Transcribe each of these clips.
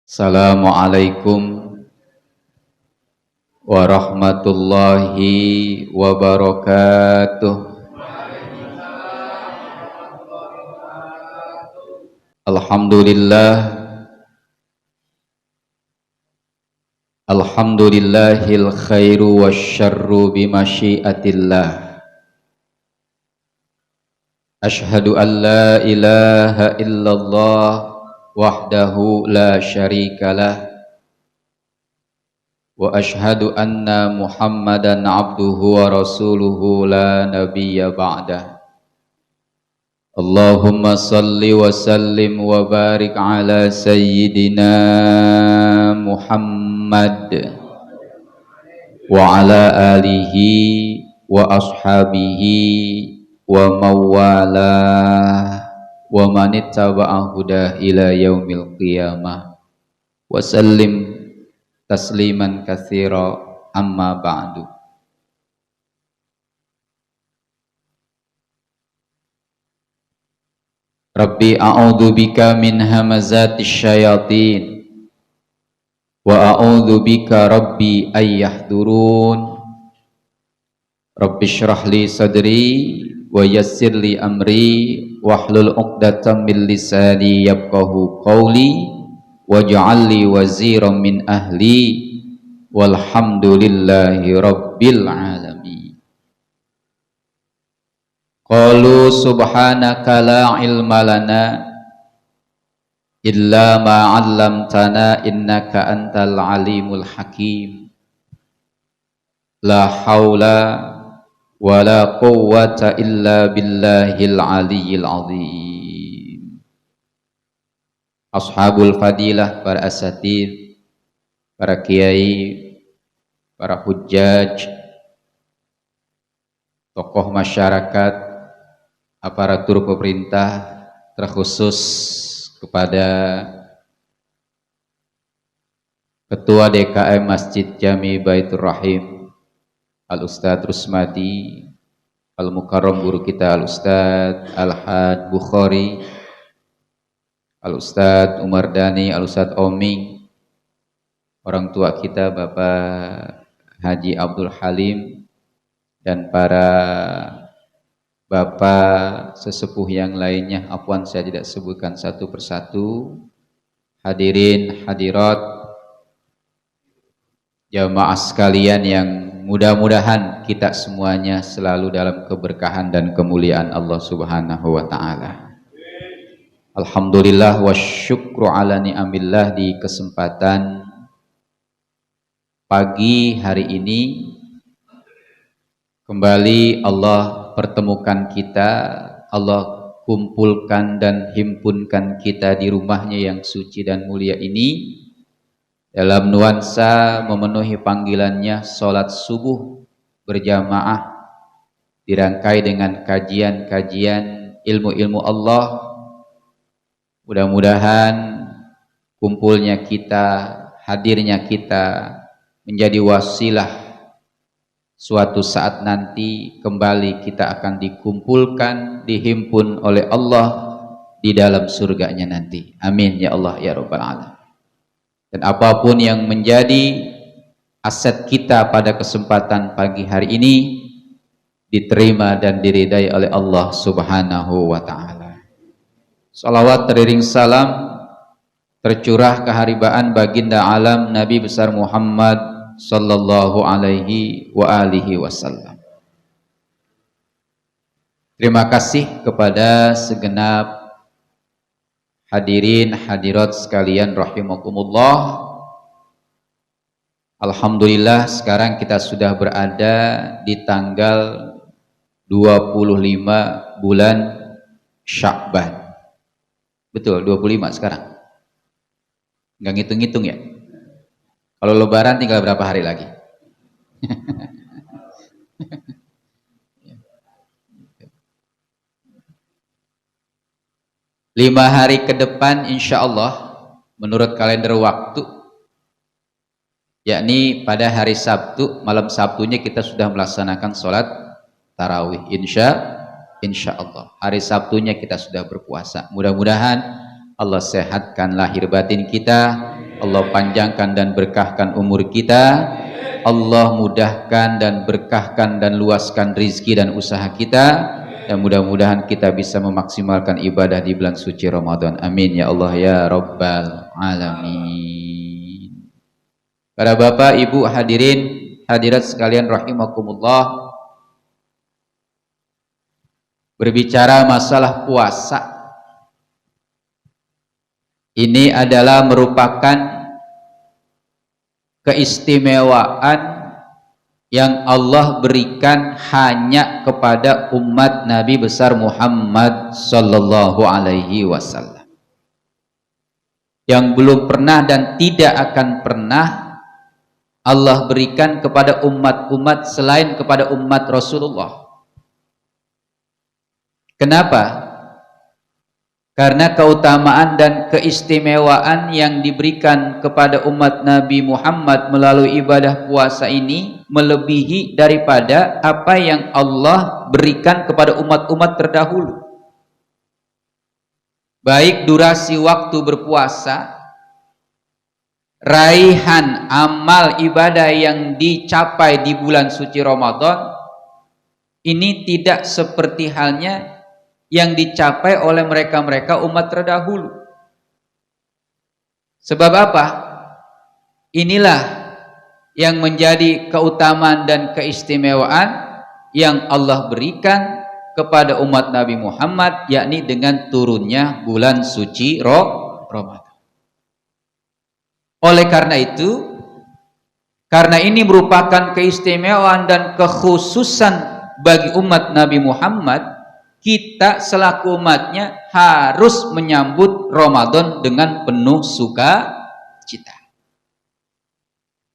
Assalamualaikum warahmatullahi wabarakatuh. Alhamdulillah, alhamdulillahil khairu wasyarru bimasyiatillah. Ashhadu an la ilaha illallah wahdahu la syarikalah wa ashhadu anna Muhammadan abduhu wa rasuluhu la nabiyya ba'dah. Allahumma salli wa sallim wa barik ala sayyidina Muhammad wa ala alihi wa ashabihi wa mawalah wa manittaba'a huda ila yaumil qiyamah wa sallim tasliman katsira amma ba'du. Rabbi a'udzu bika min hamazatis syayatin wa a'udzu bika rabbi ayyahdurun. Rabbi shrah li sadri wa yassir li amri wahlul 'uqdatam min lisani yafqahu qawli waj'al li waziran min ahli walhamdulillahi rabbil alamin. Qalu subhanaka la ilma lana illa ma 'allamtana innaka antal alimul hakim. La haula wala quwwata illa billahil aliyyil azim. Ashabul fadilah, para asatidz, para kiai, para hujjaj, tokoh masyarakat, aparatur pemerintah, terkhusus kepada Ketua DKM Masjid Jami Baitur Rahim Al-Ustadz Rusmadi, Al-Mukarram guru kita Al-Ustadz Al-Had Bukhari, Al-Ustadz Umar Dhani, Al-Ustadz Oming, orang tua kita Bapak Haji Abdul Halim, dan para bapak sesepuh yang lainnya. Afwan, saya tidak sebutkan satu persatu. Hadirin hadirat jamaah sekalian yang mudah-mudahan kita semuanya selalu dalam keberkahan dan kemuliaan Allah Subhanahu wa ta'ala. Alhamdulillah wa syukru ala ni'amillah, di kesempatan pagi hari ini kembali Allah pertemukan kita, Allah kumpulkan dan himpunkan kita di rumahnya yang suci dan mulia ini dalam nuansa memenuhi panggilannya sholat subuh berjamaah, dirangkai dengan kajian-kajian ilmu-ilmu Allah. Mudah-mudahan kumpulnya kita, hadirnya kita menjadi wasilah suatu saat nanti kembali kita akan dikumpulkan, dihimpun oleh Allah di dalam surganya nanti. Amin ya Allah ya Rabbal Alamin. Dan apapun yang menjadi aset kita pada kesempatan pagi hari ini diterima dan diridai oleh Allah Subhanahu wa ta'ala. Salawat teriring salam tercurah keharibaan baginda alam Nabi besar Muhammad sallallahu alaihi wa alihi wasallam. Terima kasih kepada segenap hadirin hadirat sekalian rahimakumullah. Alhamdulillah sekarang kita sudah berada di tanggal 25 bulan Sya'ban. Betul, 25 sekarang. Nggak ngitung-ngitung ya? Kalau lebaran tinggal berapa hari lagi? 5 hari ke depan insya Allah menurut kalender waktu, yakni pada hari Sabtu, malam Sabtunya kita sudah melaksanakan sholat tarawih. Insya Allah hari Sabtunya kita sudah berpuasa. Mudah-mudahan Allah sehatkan lahir batin kita, Allah panjangkan dan berkahkan umur kita, Allah mudahkan dan berkahkan dan luaskan rizki dan usaha kita, dan mudah-mudahan kita bisa memaksimalkan ibadah di bulan suci Ramadan. Amin ya Allah ya Rabbal Alamin. Para bapak, ibu, hadirin, hadirat sekalian rahimakumullah, berbicara masalah puasa, ini adalah merupakan keistimewaan yang Allah berikan hanya kepada umat Nabi besar Muhammad sallallahu alaihi wasallam, yang belum pernah dan tidak akan pernah Allah berikan kepada umat-umat selain kepada umat Rasulullah. Kenapa? Karena keutamaan dan keistimewaan yang diberikan kepada umat Nabi Muhammad melalui ibadah puasa ini melebihi daripada apa yang Allah berikan kepada umat-umat terdahulu. Baik durasi waktu berpuasa, raihan amal ibadah yang dicapai di bulan suci Ramadan, ini tidak seperti halnya yang dicapai oleh mereka-mereka umat terdahulu. Sebab apa? Inilah yang menjadi keutamaan dan keistimewaan yang Allah berikan kepada umat Nabi Muhammad, yakni dengan turunnya bulan suci Ramadan. Oleh karena itu, karena ini merupakan keistimewaan dan kekhususan bagi umat Nabi Muhammad, kita selaku umatnya harus menyambut Ramadan dengan penuh sukacita.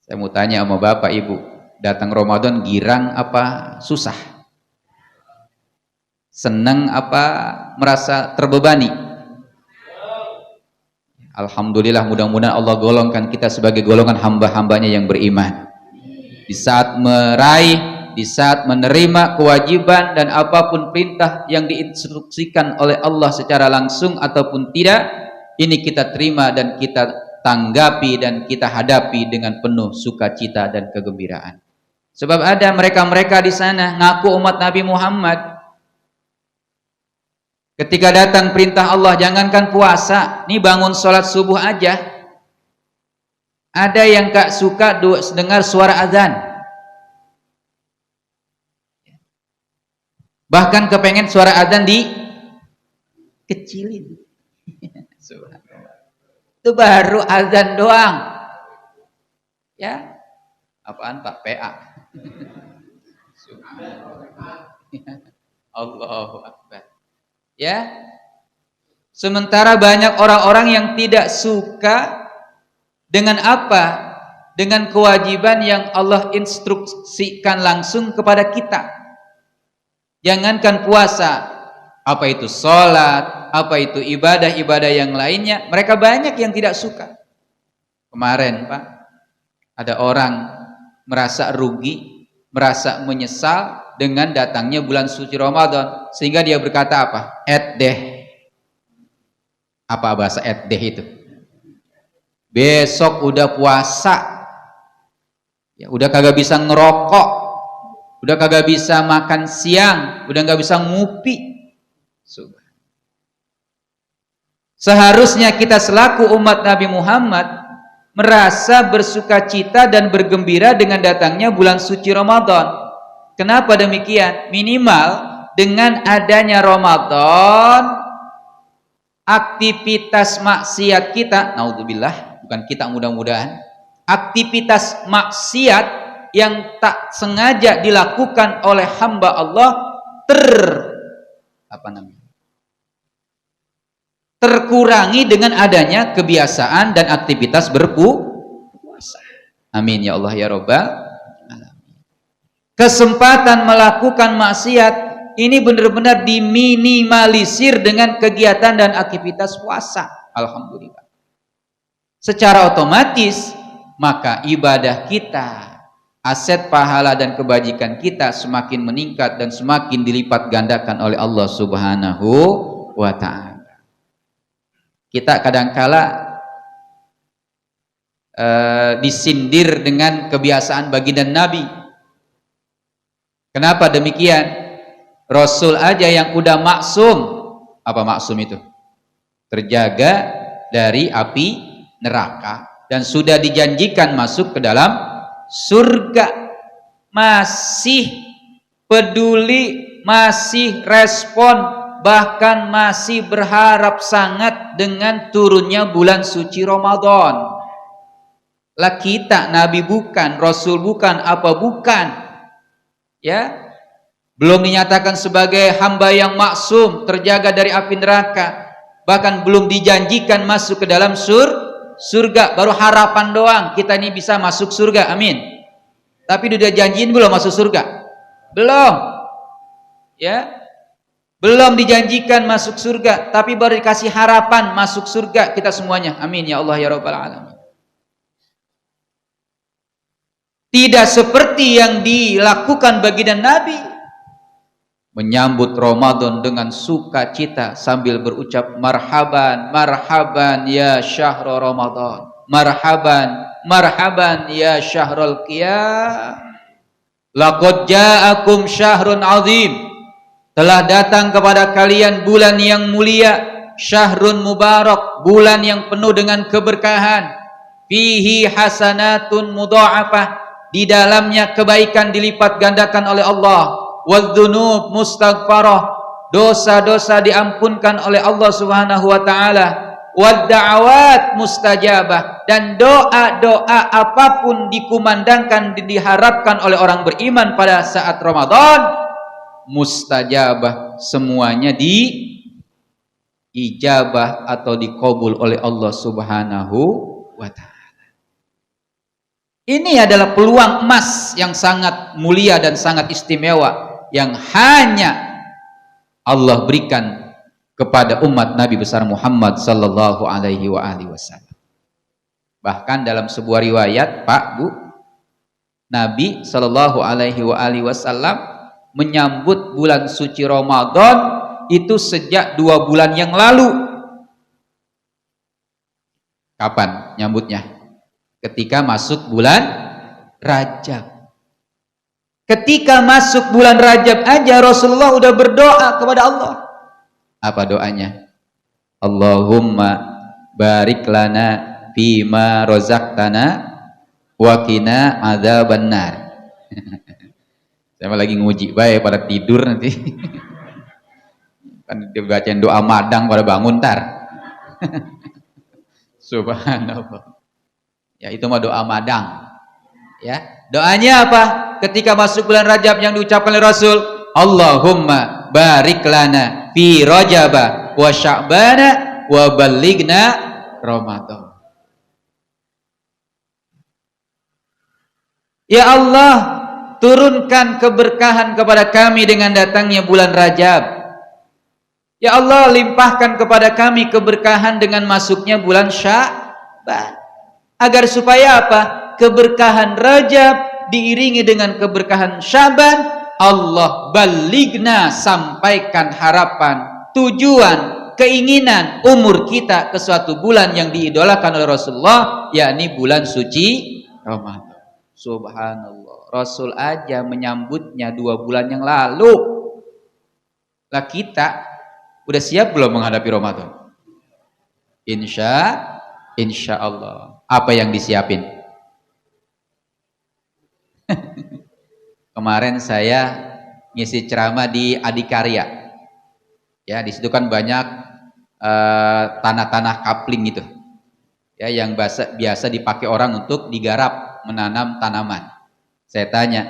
Saya mau tanya sama bapak ibu, datang Ramadan girang apa susah? Senang apa merasa terbebani? Alhamdulillah, mudah-mudahan Allah golongkan kita sebagai golongan hamba-hambanya yang beriman. Di saat meraih, di saat menerima kewajiban dan apapun perintah yang diinstruksikan oleh Allah secara langsung ataupun tidak, ini kita terima dan kita tanggapi dan kita hadapi dengan penuh sukacita dan kegembiraan. Sebab ada mereka-mereka di sana ngaku umat Nabi Muhammad, ketika datang perintah Allah, jangankan puasa, nih bangun sholat subuh aja, ada yang gak suka dengar suara azan, bahkan kepengen suara azan dikecilin. Itu baru azan doang, ya. Apaan Pak? PA. Allahu Akbar. Ya, sementara banyak orang-orang yang tidak suka dengan apa? Dengan kewajiban yang Allah instruksikan langsung kepada kita. Jangankan puasa, apa itu sholat, apa itu ibadah-ibadah yang lainnya, mereka banyak yang tidak suka. Kemarin Pak, ada orang merasa rugi, merasa menyesal dengan datangnya bulan suci Ramadan, sehingga dia berkata apa? Deh. Apa bahasa deh itu? Besok udah puasa, ya udah kagak bisa ngerokok, udah kagak bisa makan siang, udah nggak bisa ngupi. Seharusnya kita selaku umat Nabi Muhammad merasa bersukacita dan bergembira dengan datangnya bulan suci Ramadan. Kenapa demikian? Minimal dengan adanya Ramadan, aktivitas maksiat kita, naudzubillah, bukan kita, mudah-mudahan, aktivitas maksiat yang tak sengaja dilakukan oleh hamba Allah terkurangi dengan adanya kebiasaan dan aktivitas berpuasa. Amin ya Allah ya Rabbal. Kesempatan melakukan maksiat ini benar-benar diminimalisir dengan kegiatan dan aktivitas puasa. Alhamdulillah. Secara otomatis maka ibadah kita, aset pahala dan kebajikan kita semakin meningkat dan semakin dilipat gandakan oleh Allah Subhanahu wa ta'ala. Kita kadangkala disindir dengan kebiasaan baginda Nabi. Kenapa demikian? Rasul aja yang udah maksum. Apa maksum itu? Terjaga dari api neraka dan sudah dijanjikan masuk ke dalam surga, masih peduli, masih respon, bahkan masih berharap sangat dengan turunnya bulan suci Ramadan. Lah kita Nabi bukan, Rasul bukan, apa bukan? Ya, belum dinyatakan sebagai hamba yang maksum, terjaga dari api neraka, bahkan belum dijanjikan masuk ke dalam surga, baru harapan doang kita ini bisa masuk surga, amin. Tapi udah janjiin belum masuk surga? Belum. Ya, belum dijanjikan masuk surga, tapi baru dikasih harapan masuk surga kita semuanya, amin ya Allah ya Rabbal Alamin. Tidak seperti yang dilakukan baginda Nabi, menyambut Ramadan dengan sukacita sambil berucap marhaban, marhaban ya syahrul Ramadan, marhaban, marhaban ya syahrul qiyam, laqad ja'akum syahrun azim, telah datang kepada kalian bulan yang mulia, syahrun mubarak, bulan yang penuh dengan keberkahan, fihi hasanatun mudha'afah, di dalamnya kebaikan dilipat gandakan oleh Allah, wadzunub mustaghfarah, dosa-dosa diampunkan oleh Allah Subhanahu wa taala, wadda'awat mustajabah, dan doa-doa apapun dikumandangkan, diharapkan oleh orang beriman pada saat Ramadan, mustajabah, semuanya diijabah atau dikabul oleh Allah Subhanahu wa taala. Ini adalah peluang emas yang sangat mulia dan sangat istimewa yang hanya Allah berikan kepada umat Nabi besar Muhammad sallallahu alaihi wasallam. Bahkan dalam sebuah riwayat, Pak, Bu, Nabi sallallahu alaihi wasallam menyambut bulan suci Ramadan itu sejak 2 bulan yang lalu. Kapan nyambutnya? Ketika masuk bulan Rajab. Ketika masuk bulan Rajab aja Rasulullah udah berdoa kepada Allah. Apa doanya? Allahumma barik lana fima razaqtana wa qina adzabannar. Saya lagi nguji bae pada tidur nanti. Kan dibacain doa madang pada bangun tar. Subhanallah. Ya itu mah doa madang. Ya, doanya apa? Ketika masuk bulan Rajab yang diucapkan oleh Rasul, Allahumma barik lana fi Rajaba wa Sya'bana wa ballighna Ramadan. Ya Allah, turunkan keberkahan kepada kami dengan datangnya bulan Rajab. Ya Allah, limpahkan kepada kami keberkahan dengan masuknya bulan Sya'ban. Agar supaya apa? Keberkahan Rajab diiringi dengan keberkahan Sya'ban. Allah baligna, sampaikan harapan, tujuan, keinginan umur kita ke suatu bulan yang diidolakan oleh Rasulullah, yakni bulan suci Ramadan. Subhanallah, Rasul aja menyambutnya 2 bulan yang lalu. Lah kita udah siap belum menghadapi Ramadan? Insya Allah. Apa yang disiapin? Kemarin saya ngisi ceramah di Adikarya. Ya, di situ kan banyak tanah-tanah kapling gitu. Ya, yang biasa dipakai orang untuk digarap, menanam tanaman. Saya tanya,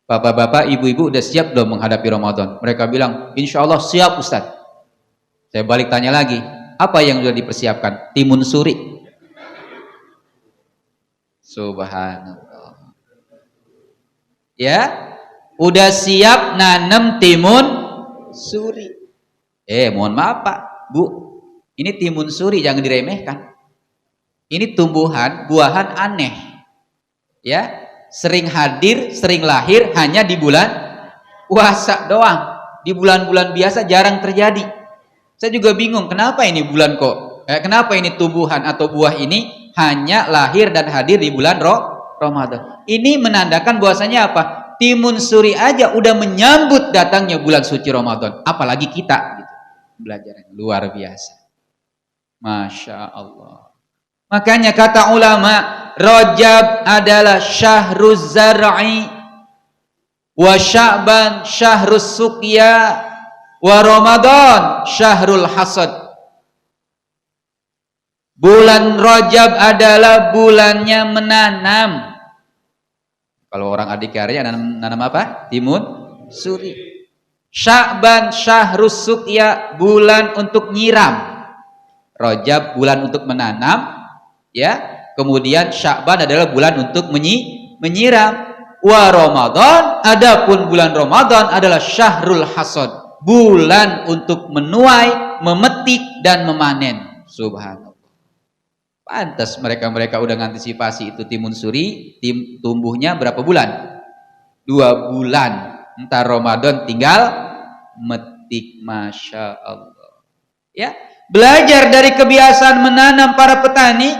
bapak-bapak, ibu-ibu udah siap belum menghadapi Ramadan? Mereka bilang, insya Allah siap Ustaz. Saya balik tanya lagi, apa yang sudah dipersiapkan? Timun suri. Subhanallah. Ya, udah siap nanam timun suri. Mohon maaf Pak, Bu, ini timun suri jangan diremehkan. Ini tumbuhan, buahan aneh. Ya, sering hadir, sering lahir hanya di bulan puasa doang. Di bulan-bulan biasa jarang terjadi. Saya juga bingung, kenapa ini bulan kok? Kenapa ini tumbuhan atau buah ini hanya lahir dan hadir di bulan Ramadan. Ini menandakan bahwasanya apa? Timun Suri aja udah menyambut datangnya bulan suci Ramadan, apalagi kita gitu. Belajar luar biasa. Masya Allah. Makanya kata ulama, Rajab adalah syahruz zar'i, wa Sya'ban syahrus suqya, wa Ramadan syahrul hasad. Bulan Rajab adalah bulannya menanam. Kalau orang adikarya nanam apa? Timun suri. Sya'ban syahrus suqya, bulan untuk nyiram. Rajab bulan untuk menanam, ya. Kemudian Sya'ban adalah bulan untuk menyiram. Wa Ramadan, adapun bulan Ramadan adalah syahrul hasad, bulan untuk menuai, memetik dan memanen. Subhanallah. Pantas mereka udah ngantisipasi itu timun suri, tumbuhnya berapa bulan? 2 bulan. Entar Ramadan tinggal metik. Masya Allah. Ya, belajar dari kebiasaan menanam para petani.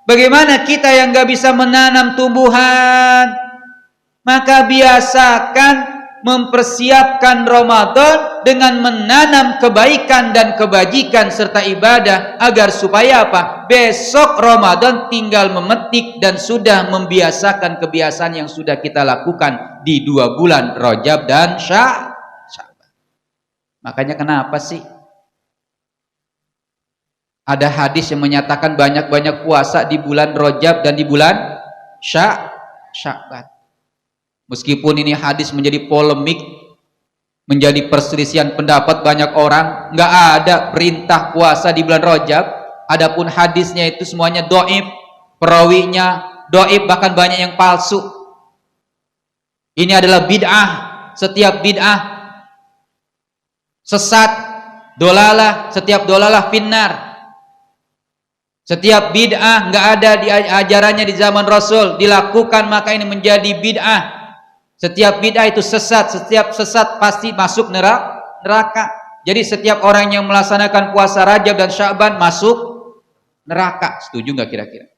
Bagaimana kita yang gak bisa menanam tumbuhan, maka biasakan mempersiapkan Ramadan dengan menanam kebaikan dan kebajikan serta ibadah, agar supaya apa? Besok Ramadan tinggal memetik dan sudah membiasakan kebiasaan yang sudah kita lakukan di 2 bulan Rajab dan Sya'ban. Makanya kenapa sih ada hadis yang menyatakan banyak-banyak puasa di bulan Rajab dan di bulan Sya'ban? Meskipun ini hadis menjadi polemik, menjadi perselisihan pendapat banyak orang, nggak ada perintah puasa di bulan Rajab. Adapun hadisnya itu semuanya dhaif, perawinya dhaif, bahkan banyak yang palsu. Ini adalah bid'ah. Setiap bid'ah sesat, dolalah, setiap dolalah finnar. Setiap bid'ah nggak ada di ajarannya di zaman Rasul, dilakukan maka ini menjadi bid'ah. Setiap bid'ah itu sesat, setiap sesat pasti masuk neraka. Jadi setiap orang yang melaksanakan puasa Rajab dan Sya'ban masuk neraka. Setuju nggak kira-kira?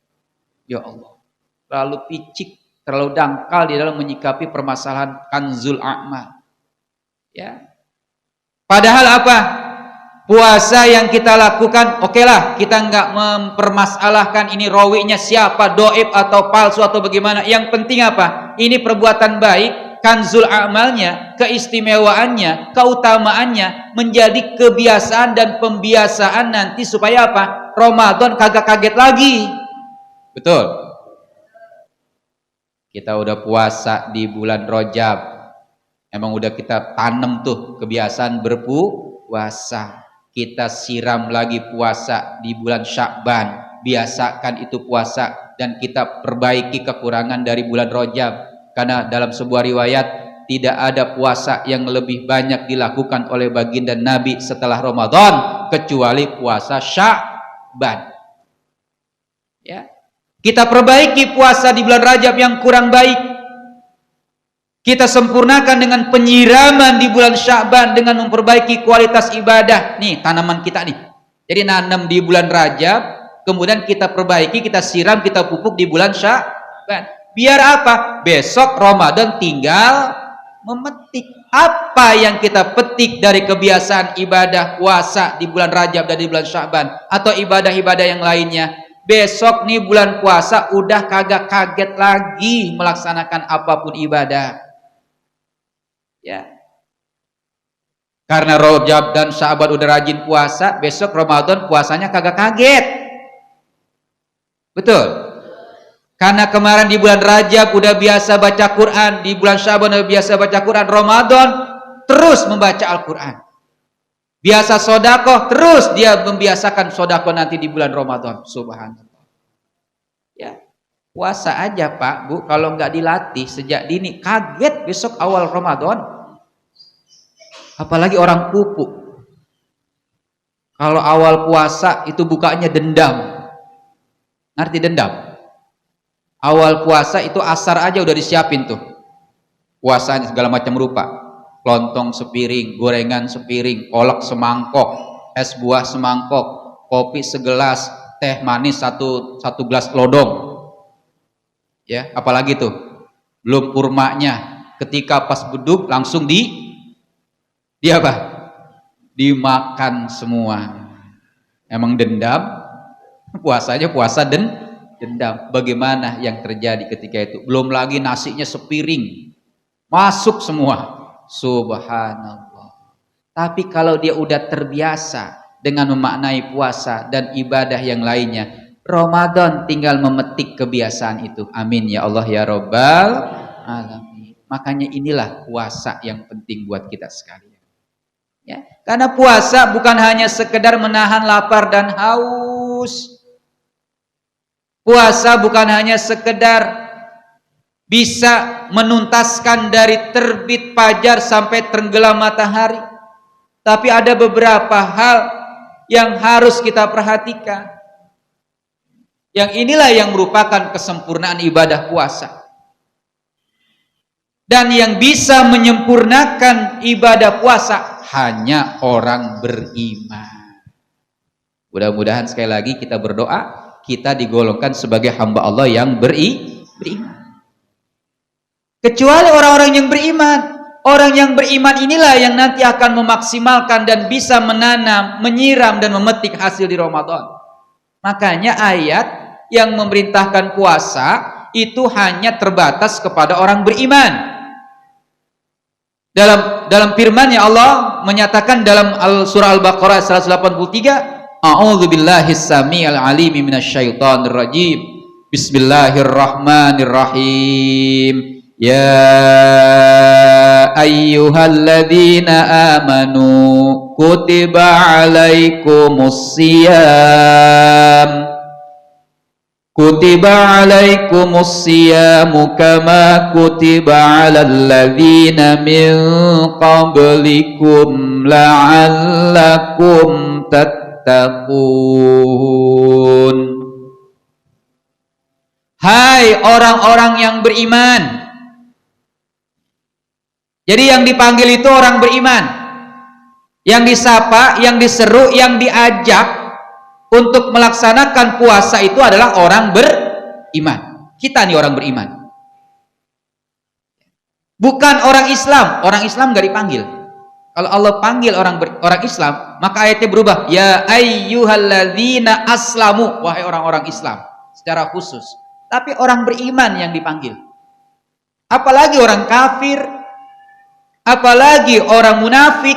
Ya Allah, terlalu picik, terlalu dangkal di dalam menyikapi permasalahan kanzul a'mal. Ya. Padahal apa? Puasa yang kita lakukan, okelah, kita nggak mempermasalahkan ini rawinya siapa, doib atau palsu atau bagaimana. Yang penting apa? Ini perbuatan baik, kanzul amalnya, keistimewaannya, keutamaannya menjadi kebiasaan dan pembiasaan nanti supaya apa? Ramadan kagak kaget lagi. Betul. Kita udah puasa di bulan Rajab, emang udah kita tanam tuh kebiasaan berpuasa. Kita siram lagi puasa di bulan Sya'ban, biasakan itu puasa, dan kita perbaiki kekurangan dari bulan Rajab. Karena dalam sebuah riwayat, tidak ada puasa yang lebih banyak dilakukan oleh baginda Nabi setelah Ramadan kecuali puasa Sya'ban. Ya. Kita perbaiki puasa di bulan Rajab yang kurang baik, kita sempurnakan dengan penyiraman di bulan Sya'ban dengan memperbaiki kualitas ibadah. Nih tanaman kita nih. Jadi nanam di bulan Rajab, kemudian kita perbaiki, kita siram, kita pupuk di bulan Sya'ban. Biar apa? Besok Ramadan tinggal memetik. Apa yang kita petik dari kebiasaan ibadah puasa di bulan Rajab dan di bulan Sya'ban atau ibadah-ibadah yang lainnya, besok nih bulan puasa udah kagak kaget lagi melaksanakan apapun ibadah. Ya. Karena Rajab dan Sya'ban udah rajin puasa, besok Ramadan puasanya kagak kaget. Betul. Karena kemarin di bulan Rajab udah biasa baca Quran, di bulan Sya'ban udah biasa baca Quran, Ramadan terus membaca Al-Quran. Biasa sodakoh, terus dia membiasakan sodakoh nanti di bulan Ramadan. Subhanallah. Ya. Puasa aja Pak, Bu, kalau nggak dilatih sejak dini, kaget besok awal Ramadan. Apalagi orang pupuk. Kalau awal puasa itu bukanya dendam. Ngerti dendam? Awal puasa itu asar aja udah disiapin tuh. Puasanya segala macam rupa. Lontong sepiring, gorengan sepiring, kolak semangkok, es buah semangkok, kopi segelas, teh manis satu gelas lodong. Ya, apalagi tuh? Belum kurmanya. Ketika pas beduk langsung dia apa? Dimakan semua. Emang dendam? Puasanya puasa dendam. Bagaimana yang terjadi ketika itu? Belum lagi nasinya sepiring. Masuk semua. Subhanallah. Tapi kalau dia udah terbiasa dengan memaknai puasa dan ibadah yang lainnya, Ramadan tinggal memetik kebiasaan itu. Amin ya Allah ya Rabbal alamin. Makanya inilah puasa yang penting buat kita sekalian. Ya, karena puasa bukan hanya sekedar menahan lapar dan haus. Puasa bukan hanya sekedar bisa menuntaskan dari terbit fajar sampai tenggelam matahari. Tapi ada beberapa hal yang harus kita perhatikan. Yang inilah yang merupakan kesempurnaan ibadah puasa. Dan yang bisa menyempurnakan ibadah puasa hanya orang beriman. Mudah-mudahan sekali lagi kita berdoa, kita digolongkan sebagai hamba Allah yang beriman. Kecuali orang-orang yang beriman. Orang yang beriman inilah yang nanti akan memaksimalkan dan bisa menanam, menyiram dan memetik hasil di Ramadan. Makanya ayat yang memerintahkan puasa itu hanya terbatas kepada orang beriman. Dalam firman-Nya Allah menyatakan dalam surah Al-Baqarah 183, A'udzubillahis samii'il 'aliim minasyaitonir rajim. Bismillahirrahmanirrahim. Ya ayyuhalladzina amanu kutiba alaikumus siyamu kama kutiba alal ladzina min qablikum la'allakum tattaqun. Hai orang-orang yang beriman. Jadi yang dipanggil itu orang beriman. Yang disapa, yang diseru, yang diajak untuk melaksanakan puasa itu adalah orang beriman. Kita nih orang beriman. Bukan orang Islam. Orang Islam gak dipanggil. Kalau Allah panggil orang Islam, maka ayatnya berubah. Ya ayyuhalladzina aslamu. Wahai orang-orang Islam. Secara khusus. Tapi orang beriman yang dipanggil. Apalagi orang kafir, apalagi orang munafik,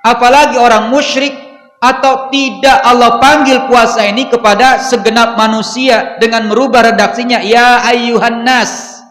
apalagi orang musyrik, atau tidak Allah panggil puasa ini kepada segenap manusia dengan merubah redaksinya ya ayyuhan nas.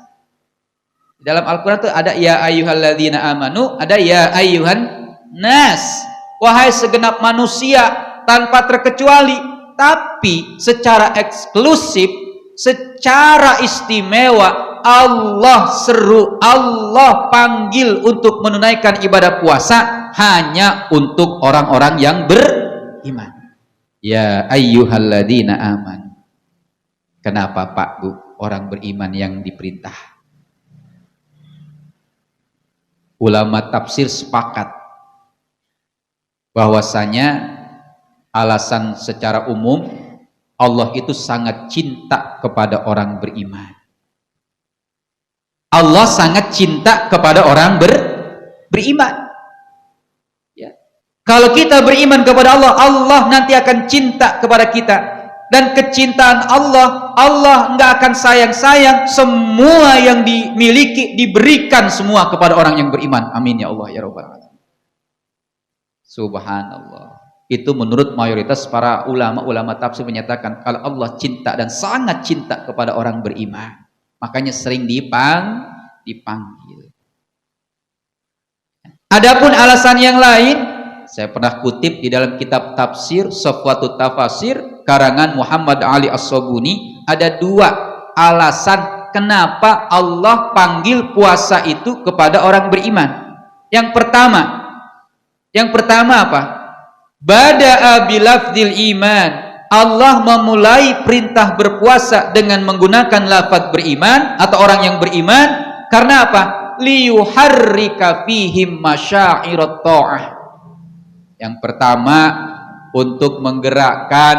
Dalam Al-Quran itu ada ya ayyuhalladzina amanu, ada ya ayyuhan nas, wahai segenap manusia tanpa terkecuali. Tapi secara eksklusif, secara istimewa Allah seru, Allah panggil untuk menunaikan ibadah puasa hanya untuk orang-orang yang beriman. Ya ayyuhalladzina aman. Kenapa Pak Bu orang beriman yang diperintah? Ulama tafsir sepakat bahwasanya alasan secara umum Allah itu sangat cinta kepada orang beriman. Allah sangat cinta kepada orang beriman. Ya. Kalau kita beriman kepada Allah, Allah nanti akan cinta kepada kita. Dan kecintaan Allah, Allah nggak akan sayang-sayang. Semua yang dimiliki diberikan semua kepada orang yang beriman. Amin ya Allah ya Rabbal alamin. Subhanallah. Itu menurut mayoritas para ulama tafsir menyatakan kalau Allah cinta dan sangat cinta kepada orang beriman. Makanya sering dipanggil. Adapun alasan yang lain, saya pernah kutip di dalam kitab tafsir Safwatut Tafasir karangan Muhammad Ali As-Sabuni, ada dua alasan kenapa Allah panggil puasa itu kepada orang beriman. Yang pertama apa? Bada'a bilafdil iman. Allah memulai perintah berpuasa dengan menggunakan lafaz beriman atau orang yang beriman karena apa? Liyuharrika fihim masyairat ta'ah. Yang pertama untuk menggerakkan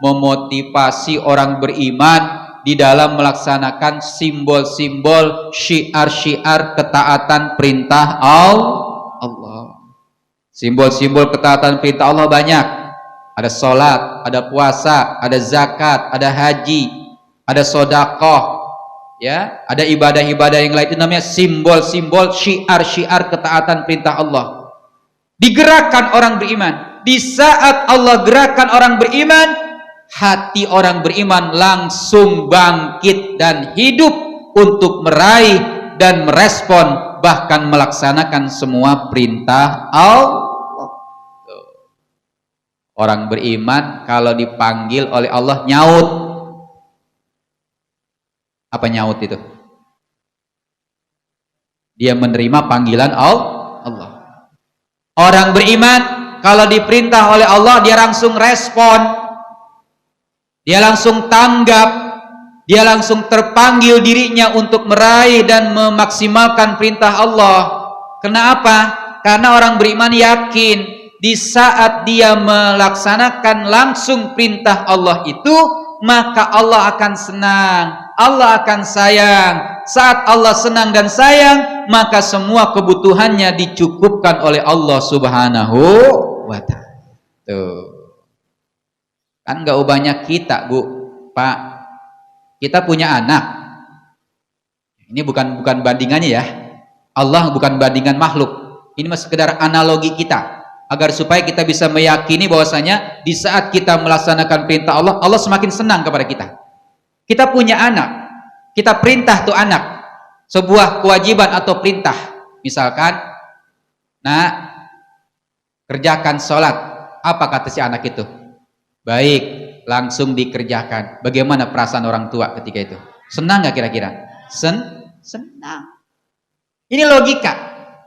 memotivasi orang beriman di dalam melaksanakan simbol-simbol syiar-syiar ketaatan perintah Allah. Simbol-simbol ketaatan perintah Allah banyak. Ada sholat, ada puasa, ada zakat, ada haji, ada sodakoh, ya, ada ibadah-ibadah yang lain. Itu namanya simbol-simbol syiar-syiar ketaatan perintah Allah. Digerakkan orang beriman. Di saat Allah gerakkan orang beriman, hati orang beriman langsung bangkit dan hidup untuk meraih dan merespon, bahkan melaksanakan semua perintah Allah. Orang beriman kalau dipanggil oleh Allah nyaut. Apa nyaut itu? Dia menerima panggilan Allah. Orang beriman kalau diperintah oleh Allah dia langsung respon. Dia langsung tanggap. Dia langsung terpanggil dirinya untuk meraih dan memaksimalkan perintah Allah. Kenapa? Karena orang beriman yakin di saat dia melaksanakan langsung perintah Allah itu, maka Allah akan senang, Allah akan sayang. Saat Allah senang dan sayang, maka semua kebutuhannya dicukupkan oleh Allah Subhanahu wa ta'ala. Tuh. Kan gak ubahnya kita, Bu, Pak. Kita punya anak. Ini bukan bandingannya ya. Allah bukan bandingan makhluk. Ini masih sekedar analogi kita. Agar supaya kita bisa meyakini bahwasanya di saat kita melaksanakan perintah Allah, Allah semakin senang kepada kita. Kita punya anak, kita perintah tuh anak sebuah kewajiban atau perintah. Misalkan, nak, kerjakan sholat. Apa kata si anak itu? Baik, langsung dikerjakan. Bagaimana perasaan orang tua ketika itu? Senang gak kira-kira? Senang. Ini logika,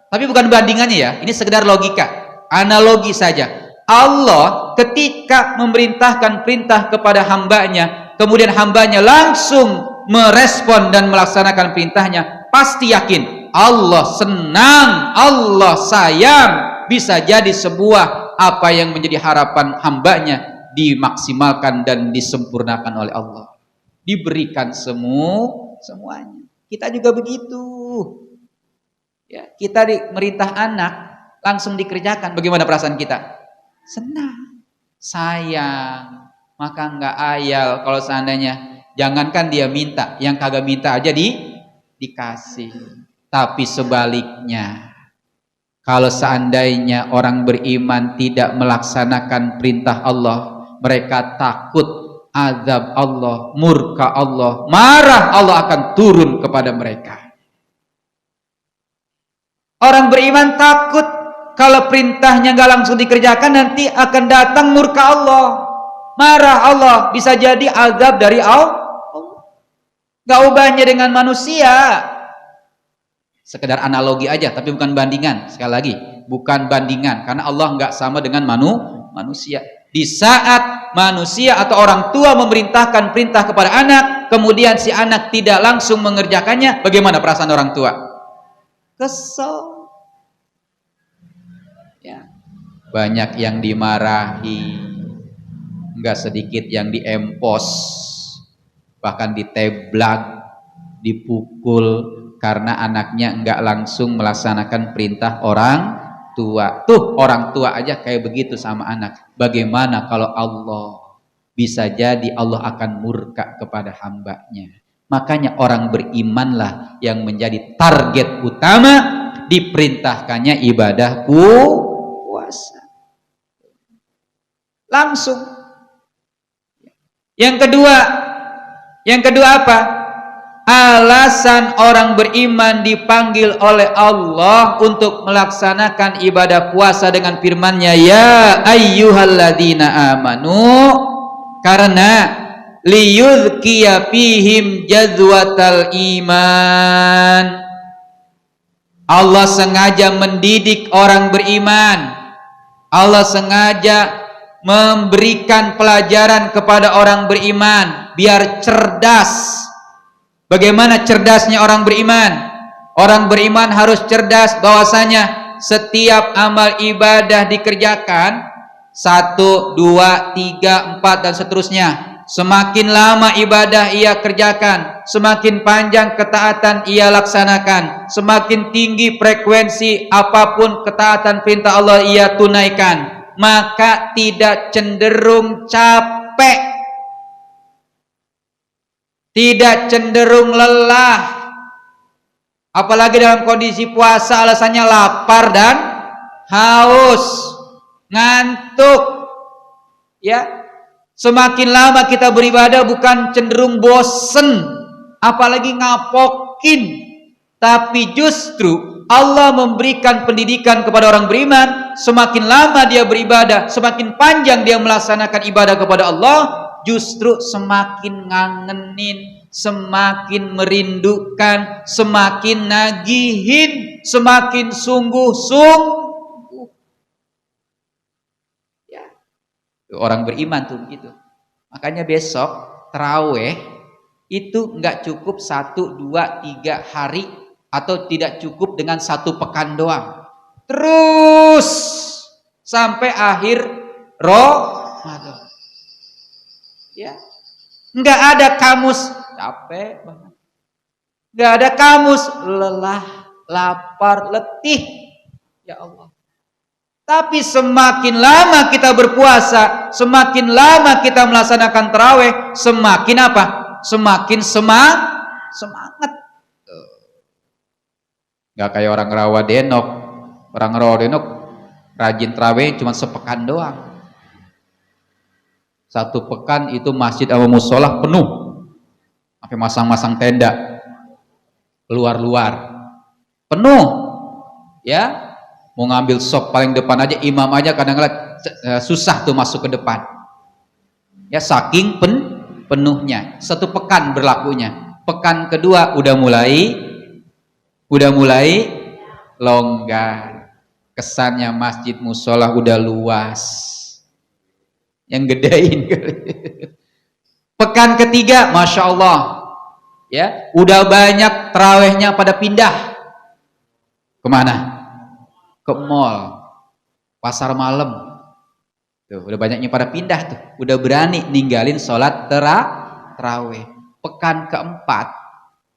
tapi bukan bandingannya ya. Ini sekedar logika. Analogi saja. Allah ketika memerintahkan perintah kepada hambanya, kemudian hambanya langsung merespon dan melaksanakan perintahnya, pasti yakin Allah senang, Allah sayang. Bisa jadi sebuah apa yang menjadi harapan hambanya dimaksimalkan dan disempurnakan oleh Allah, diberikan semuanya. Kita juga begitu ya. Kita merintah anak langsung dikerjakan, bagaimana perasaan kita? Senang, sayang. Maka nggak ayal kalau seandainya jangankan dia minta, yang kagak minta aja dikasih. Tapi sebaliknya, kalau seandainya orang beriman tidak melaksanakan perintah Allah, mereka takut azab Allah, murka Allah, marah Allah akan turun kepada mereka. Orang beriman takut kalau perintahnya nggak langsung dikerjakan, nanti akan datang murka Allah, marah Allah, bisa jadi azab dari Allah. Nggak ubahnya dengan manusia. Sekedar analogi aja, tapi bukan bandingan. Sekali lagi, bukan bandingan, karena Allah nggak sama dengan manusia. Di saat manusia atau orang tua memerintahkan perintah kepada anak, kemudian si anak tidak langsung mengerjakannya, bagaimana perasaan orang tua? Kesel. Ya. Banyak yang dimarahi, enggak sedikit yang diempos, bahkan diteblang, dipukul karena anaknya enggak langsung melaksanakan perintah orang tua. Tuh, orang tua aja kayak begitu sama anak. Bagaimana kalau Allah? Bisa jadi Allah akan murka kepada hambanya. Makanya orang berimanlah yang menjadi target utama diperintahkannya ibadah puasa. Langsung. Yang kedua apa? Alasan orang beriman dipanggil oleh Allah untuk melaksanakan ibadah puasa dengan firman-Nya, ya ayyuhalladzina amanu, karena liyudhkiya fihim jazwatal iman. Allah sengaja mendidik orang beriman. Allah sengaja memberikan pelajaran kepada orang beriman biar cerdas. Bagaimana cerdasnya orang beriman? Orang beriman harus cerdas bahwasanya setiap amal ibadah dikerjakan, 1, 2, 3, 4 dan seterusnya. Semakin lama ibadah ia kerjakan, semakin panjang ketaatan ia laksanakan, semakin tinggi frekuensi apapun ketaatan perintah Allah ia tunaikan, maka tidak cenderung capek, tidak cenderung lelah. Apalagi dalam kondisi puasa alasannya lapar dan haus, ngantuk. Ya. Semakin lama kita beribadah bukan cenderung bosen, apalagi ngapokin, tapi justru Allah memberikan pendidikan kepada orang beriman. Semakin lama dia beribadah, semakin panjang dia melaksanakan ibadah kepada Allah, justru semakin ngangenin, semakin merindukan, semakin nagihin, semakin sungguh-sungguh. Orang beriman tuh begitu. Makanya besok taraweh itu nggak cukup 1, 2, 3 hari, atau tidak cukup dengan 1 pekan doang. Terus sampai akhir Ramadan. Ya, nggak ada kamus capek banget, nggak ada kamus lelah, lapar, letih. Ya Allah. Tapi semakin lama kita berpuasa, semakin lama kita melaksanakan tarawih, semakin apa? Semakin semangat. Gak kayak orang Rawadenok. Orang Rawadenok rajin tarawih cuma sepekan doang. 1 pekan itu masjid sama musola penuh, sampai masang-masang tenda luar-luar penuh. Ya. Mau ngambil sop paling depan aja, imam aja kadang-kadang susah tuh masuk ke depan. Ya, saking penuhnya. 1 pekan berlakunya. Pekan kedua udah mulai longgar. Kesannya masjid musola udah luas. Yang gedein. Pekan ketiga, masya Allah, ya, udah banyak tarawehnya pada pindah. Kemana? Ke mall, pasar malam. Tuh, udah banyaknya pada pindah tuh. Udah berani ninggalin sholat tarawih. Pekan keempat,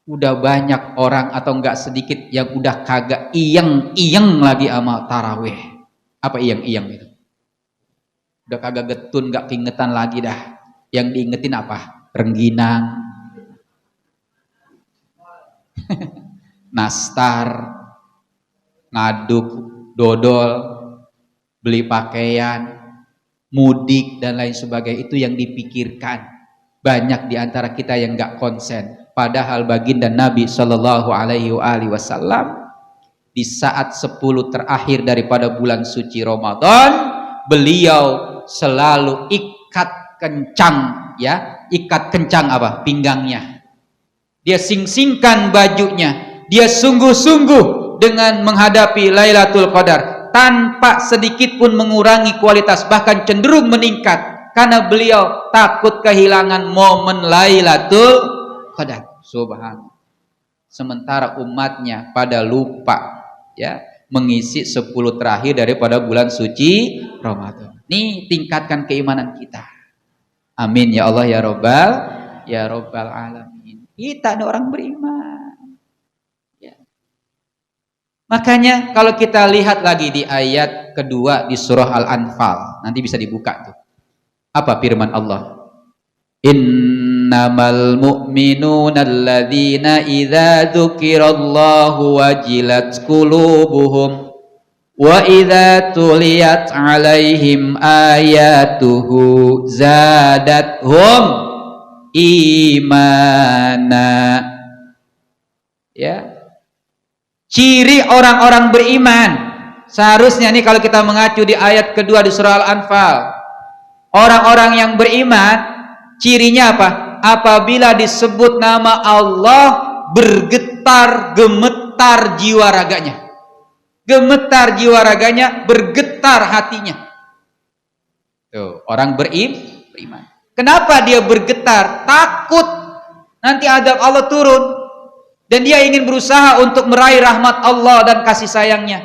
udah banyak orang atau enggak sedikit yang udah kagak iyeng lagi sama tarawih. Apa iyeng itu? Udah kagak getun, enggak keingetan lagi dah. Yang diingetin apa? Rengginang, nastar, ngaduk, dodol, beli pakaian, mudik dan lain sebagainya. Itu yang dipikirkan. Banyak di antara kita yang enggak konsen. Padahal baginda Nabi Shallallahu Alaihi Wasallam di saat 10 terakhir daripada bulan suci Ramadan, beliau selalu ikat kencang, ya, ikat kencang apa? Pinggangnya. Dia sing-singkan bajunya. Dia sungguh-sungguh dengan menghadapi Lailatul Qadar tanpa sedikit pun mengurangi kualitas, bahkan cenderung meningkat, karena beliau takut kehilangan momen Lailatul Qadar. Subhanallah. Sementara umatnya pada lupa, ya, mengisi 10 terakhir daripada bulan suci Ramadan. Nih, tingkatkan keimanan kita. Amin ya Allah ya Rabbal alamin. Kita ini orang beriman. Makanya kalau kita lihat lagi di ayat kedua di surah Al-Anfal, nanti bisa dibuka tuh. Apa firman Allah? Innamal mu'minuna alladzina idza dzukirallahu wajilat qulubuhum wa idza tuliyat 'alaihim ayatuhu zadathum imana. Ya. Ciri orang-orang beriman seharusnya nih, kalau kita mengacu di ayat kedua di surah Al-Anfal, orang-orang yang beriman cirinya apa? Apabila disebut nama Allah bergetar, gemetar jiwa raganya. Gemetar jiwa raganya, bergetar hatinya. Tuh, orang beriman. Kenapa dia bergetar? Takut nanti azab Allah turun. Dan dia ingin berusaha untuk meraih rahmat Allah dan kasih sayangnya.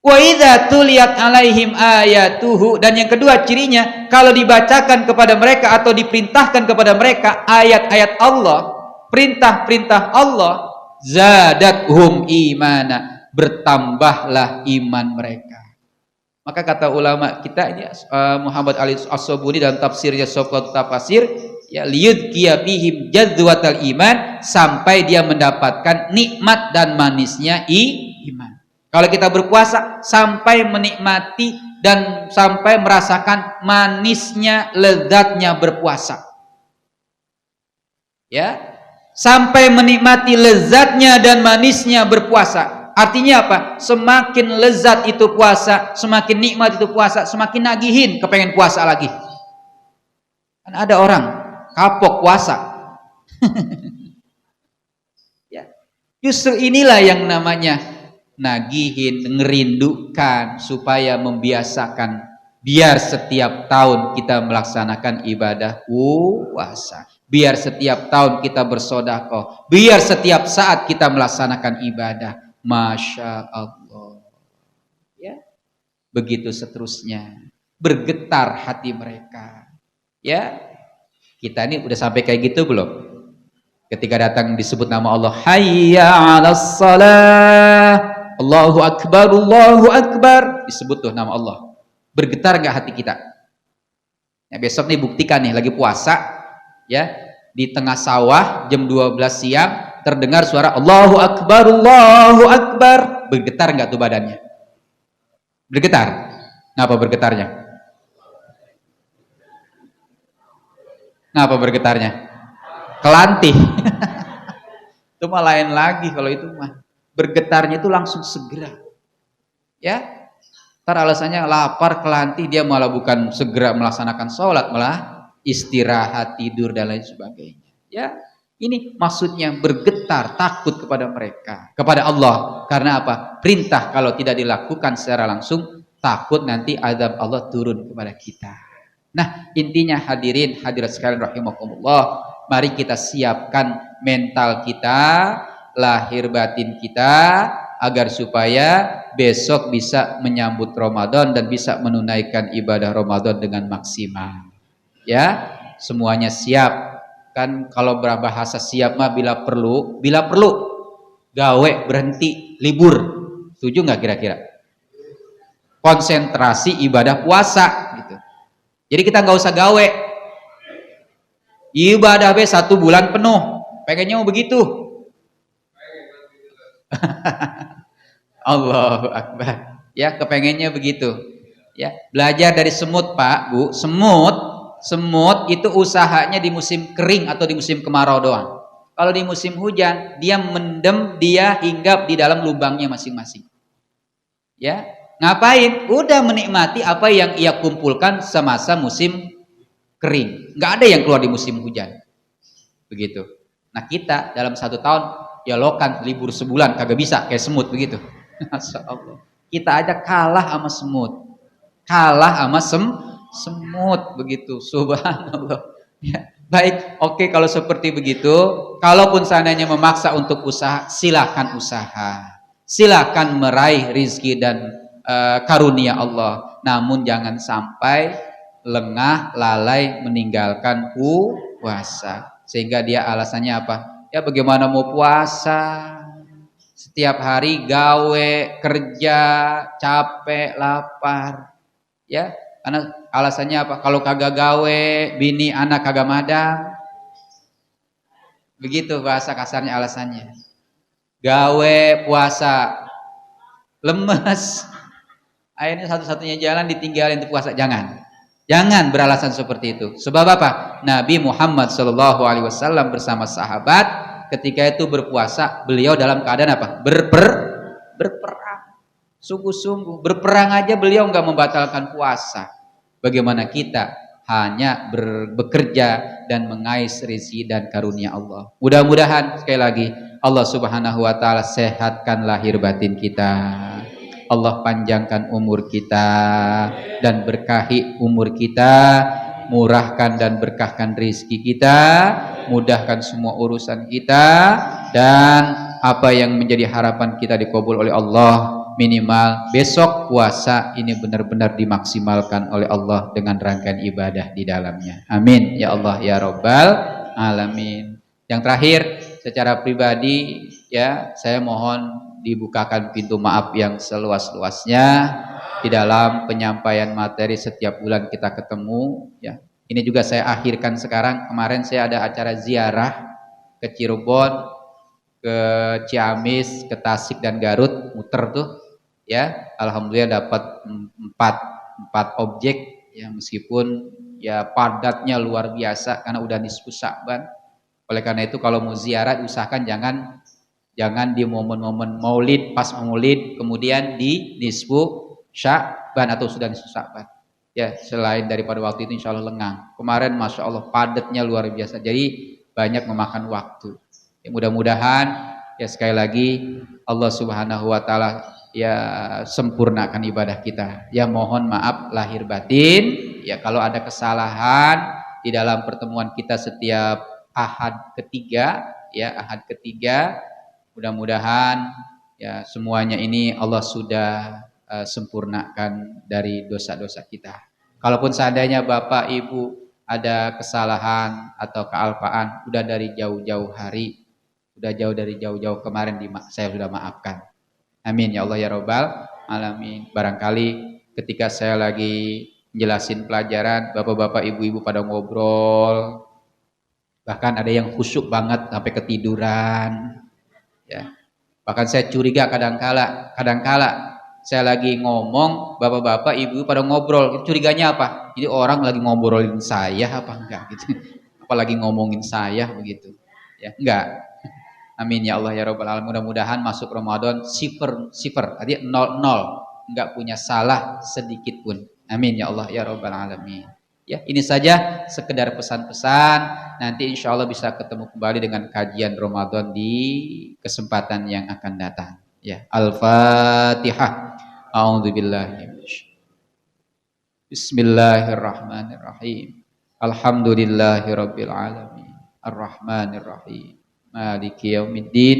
Wa idza tuliyat alaihim ayatuhu, dan yang kedua cirinya kalau dibacakan kepada mereka atau diperintahkan kepada mereka ayat-ayat Allah, perintah-perintah Allah, zadathum imana, bertambahlah iman mereka. Maka kata ulama kita ini Muhammad Ali As-Sabuni dalam tafsirnya Sofwatul Tafasir, ya liyudkiya bihim jadzwatal iman, sampai dia mendapatkan nikmat dan manisnya iman. Kalau kita berpuasa sampai menikmati dan sampai merasakan manisnya, lezatnya berpuasa. Ya, sampai menikmati lezatnya dan manisnya berpuasa. Artinya apa? Semakin lezat itu puasa, semakin nikmat itu puasa, semakin nagihin kepengen puasa lagi. Kan ada orang kapok puasa. Ya. Justru inilah yang namanya nagihin, ngerindukan, supaya membiasakan, biar setiap tahun kita melaksanakan ibadah puasa, biar setiap tahun kita bersedekah, biar setiap saat kita melaksanakan ibadah. Masya Allah, ya, begitu seterusnya, bergetar hati mereka. Ya, kita ini udah sampai kayak gitu belum? Ketika datang disebut nama Allah, hayya 'alas shalah, Allahu akbar, disebut tuh nama Allah, bergetar nggak hati kita? Ya, besok nih buktikan nih, lagi puasa, ya, di tengah sawah jam 12 siang terdengar suara Allahu akbar, bergetar nggak tuh badannya? Bergetar. Ngapa bergetarnya? Ngapa bergetarnya? Kelantih. Itu mah lain lagi kalau itu mah. Bergetarnya itu langsung segera. Ya. Ntar alasannya lapar, kelantih, dia malah bukan segera melaksanakan sholat, malah istirahat, tidur dan lain sebagainya. Ya. Ini maksudnya bergetar, takut kepada mereka, kepada Allah. Karena apa? Perintah kalau tidak dilakukan secara langsung, takut nanti azab Allah turun kepada kita. Nah, intinya hadirin hadirat sekalian rahimakumullah, mari kita siapkan mental kita, lahir batin kita, agar supaya besok bisa menyambut Ramadan dan bisa menunaikan ibadah Ramadan dengan maksimal. Ya, semuanya siap. Kan kalau berbahasa siap mah bila perlu gawe, berhenti, libur. Setuju nggak kira-kira? Konsentrasi ibadah puasa gitu. Jadi kita nggak usah gawe, ibadah 1 bulan penuh, pengennya mau begitu. Allahu Akbar, ya, kepengennya begitu. Ya, belajar dari semut Pak Bu. Semut itu usahanya di musim kering atau di musim kemarau doang. Kalau di musim hujan, dia mendem, dia hinggap di dalam lubangnya masing-masing. Ya, ngapain? Udah menikmati apa yang ia kumpulkan semasa musim kering. Nggak ada yang keluar di musim hujan. Begitu. Nah, kita dalam 1 tahun ya lokan libur sebulan kagak bisa kayak semut begitu. Masya Allah. Kita aja kalah sama semut. Kalah sama semut begitu, subhanallah. Ya, baik, oke, kalau seperti begitu, kalaupun seandainya memaksa untuk usaha, silakan usaha, silakan meraih rizki dan karunia Allah. Namun jangan sampai lengah, lalai meninggalkan puasa, sehingga dia alasannya apa? Ya bagaimana mau puasa? Setiap hari gawe, kerja, capek, lapar, ya. Karena alasannya apa? Kalau kagak gawe, bini anak kagak madang. Begitu bahasa kasarnya alasannya. Gawe, puasa, lemes. Akhirnya satu-satunya jalan ditinggalin untuk puasa. Jangan beralasan seperti itu. Sebab apa? Nabi Muhammad SAW bersama sahabat ketika itu berpuasa, beliau dalam keadaan apa? Berperang. Sungguh-sungguh berperang aja beliau nggak membatalkan puasa. Bagaimana kita hanya bekerja dan mengais rezeki dan karunia Allah. Mudah-mudahan sekali lagi Allah Subhanahu wa taala sehatkan lahir batin kita. Allah panjangkan umur kita dan berkahi umur kita, murahkan dan berkahkan rezeki kita, mudahkan semua urusan kita, dan apa yang menjadi harapan kita dikabul oleh Allah. minimal besok puasa ini benar-benar dimaksimalkan oleh Allah dengan rangkaian ibadah di dalamnya. Amin ya Allah ya Rabbal alamin. Yang terakhir, secara pribadi ya, saya mohon dibukakan pintu maaf yang seluas-luasnya di dalam penyampaian materi setiap bulan kita ketemu ya. Ini juga saya akhirkan sekarang. Kemarin saya ada acara ziarah ke Cirebon, ke Ciamis, ke Tasik dan Garut, muter tuh ya. Alhamdulillah dapat empat objek ya, meskipun ya padatnya luar biasa karena udah nisfu Sya'ban. Oleh karena itu kalau mau ziarah usahakan jangan di momen-momen Maulid, pas Maulid kemudian di nisfu Sya'ban atau sudah nisfu Sya'ban. Ya, selain daripada waktu itu insya Allah lengang. Kemarin Masya Allah padatnya luar biasa. Jadi banyak memakan waktu. Ya, mudah-mudahan ya sekali lagi Allah Subhanahu wa taala ya sempurnakan ibadah kita. Ya mohon maaf lahir batin ya kalau ada kesalahan di dalam pertemuan kita setiap Ahad ketiga ya, Ahad ketiga. Mudah-mudahan ya semuanya ini Allah sudah sempurnakan dari dosa-dosa kita. Kalaupun seandainya Bapak Ibu ada kesalahan atau kealpaan, udah dari jauh-jauh hari, udah jauh-jauh kemarin saya sudah maafkan. Amin ya Allah ya Rabbal alamin. Barangkali ketika saya lagi jelasin pelajaran, bapak-bapak ibu-ibu pada ngobrol, bahkan ada yang khusyuk banget sampai ketiduran ya. Bahkan saya curiga kadang-kala saya lagi ngomong, bapak-bapak, ibu pada ngobrol. Itu curiganya apa? Jadi orang lagi ngobrolin saya apa enggak gitu. Apalagi ngomongin saya begitu. Ya, enggak. Amin ya Allah ya Rabbal alamin. Mudah-mudahan masuk Ramadan sifar, artinya 0, enggak punya salah sedikit pun. Amin ya Allah ya Rabbal alamin. Ya, ini saja sekedar pesan-pesan. Nanti insya Allah bisa ketemu kembali dengan kajian Ramadan di kesempatan yang akan datang. Ya, Al-Fatihah. A'udzubillahi Bismillahirrahmanirrahim. Alhamdulillahirabbil alamin. Arrahmanirrahim. Maliki yaumiddin.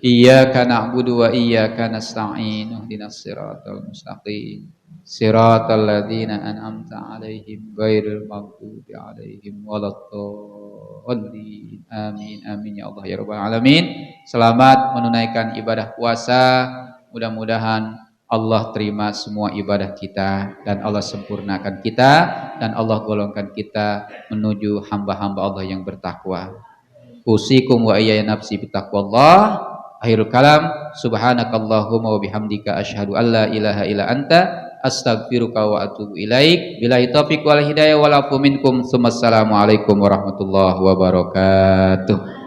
Iyyaka na'budu wa iyyaka nasta'in. Ihdinas siratal mustaqim. Siratal ladzina an'amta 'alaihim ghairil maghdubi 'alaihim waladdallin. Amin amin ya Allah ya rabbal alamin. Selamat menunaikan ibadah puasa. Mudah-mudahan Allah terima semua ibadah kita dan Allah sempurnakan kita dan Allah golongkan kita menuju hamba-hamba Allah yang bertakwa. Usikum wa iyaya nafsi bitaqwallah. Akhirul kalam, subhanakallahumma wa bihamdika asyhadu an la ilaha illa anta astaghfiruka wa atubu ilaik. Billahi taufiq wal hidayah wal afu minkum. Assalamualaikum warahmatullahi wabarakatuh.